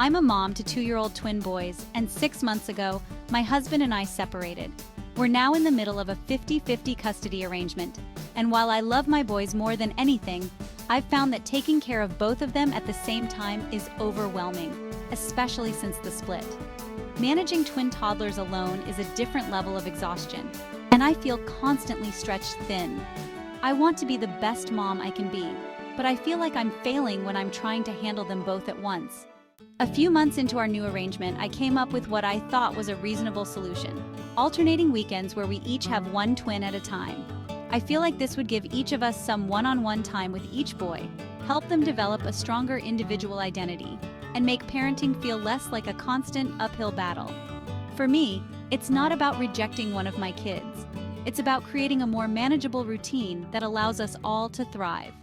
I'm a mom to 2-year-old twin boys, and 6 months ago, my husband and I separated. We're now in the middle of a 50-50 custody arrangement, and while I love my boys more than anything, I've found that taking care of both of them at the same time is overwhelming, especially since the split. Managing twin toddlers alone is a different level of exhaustion, and I feel constantly stretched thin. I want to be the best mom I can be, but I feel like I'm failing when I'm trying to handle them both at once. A few months into our new arrangement, I came up with what I thought was a reasonable solution: alternating weekends where we each have one twin at a time. I feel like this would give each of us some one-on-one time with each boy, help them develop a stronger individual identity, and make parenting feel less like a constant uphill battle. For me, it's not about rejecting one of my kids. It's about creating a more manageable routine that allows us all to thrive.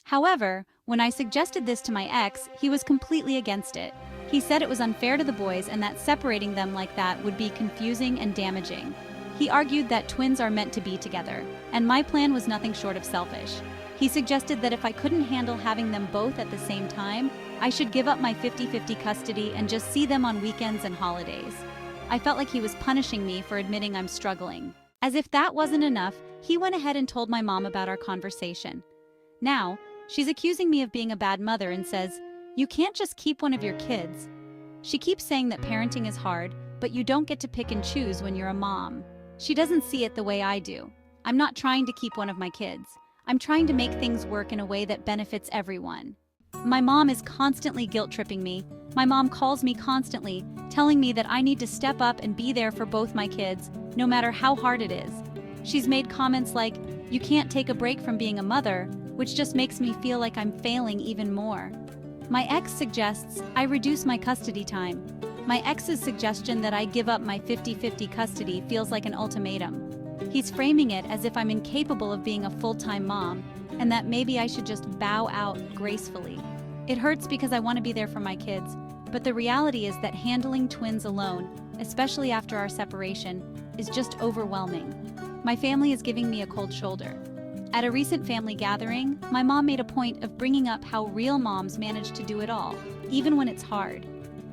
However, when I suggested this to my ex, he was completely against it. He said it was unfair to the boys and that separating them like that would be confusing and damaging. He argued that twins are meant to be together, and my plan was nothing short of selfish. He suggested that if I couldn't handle having them both at the same time, I should give up my 50-50 custody and just see them on weekends and holidays. I felt like he was punishing me for admitting I'm struggling. As if that wasn't enough, he went ahead and told my mom about our conversation. Now, she's accusing me of being a bad mother and says, "You can't just keep one of your kids." She keeps saying that parenting is hard, but you don't get to pick and choose when you're a mom. She doesn't see it the way I do. I'm not trying to keep one of my kids. I'm trying to make things work in a way that benefits everyone. My mom is constantly guilt-tripping me. My mom calls me constantly, telling me that I need to step up and be there for both my kids, no matter how hard it is. She's made comments like, "You can't take a break from being a mother," which just makes me feel like I'm failing even more. My ex suggests I reduce my custody time. My ex's suggestion that I give up my 50-50 custody feels like an ultimatum. He's framing it as if I'm incapable of being a full-time mom, and that maybe I should just bow out gracefully. It hurts because I want to be there for my kids, but the reality is that handling twins alone, especially after our separation, is just overwhelming. My family is giving me a cold shoulder. At a recent family gathering, my mom made a point of bringing up how real moms manage to do it all, even when it's hard.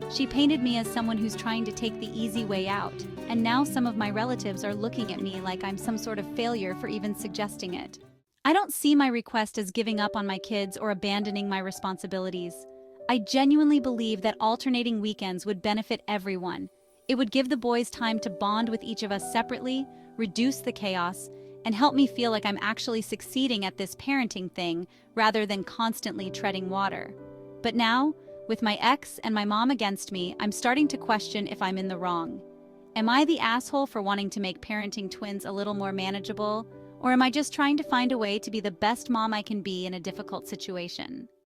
She painted me as someone who's trying to take the easy way out, and now some of my relatives are looking at me like I'm some sort of failure for even suggesting it. I don't see my request as giving up on my kids or abandoning my responsibilities. I genuinely believe that alternating weekends would benefit everyone. It would give the boys time to bond with each of us separately, reduce the chaos, and help me feel like I'm actually succeeding at this parenting thing rather than constantly treading water. But now, with my ex and my mom against me, I'm starting to question if I'm in the wrong. Am I the asshole for wanting to make parenting twins a little more manageable, or am I just trying to find a way to be the best mom I can be in a difficult situation?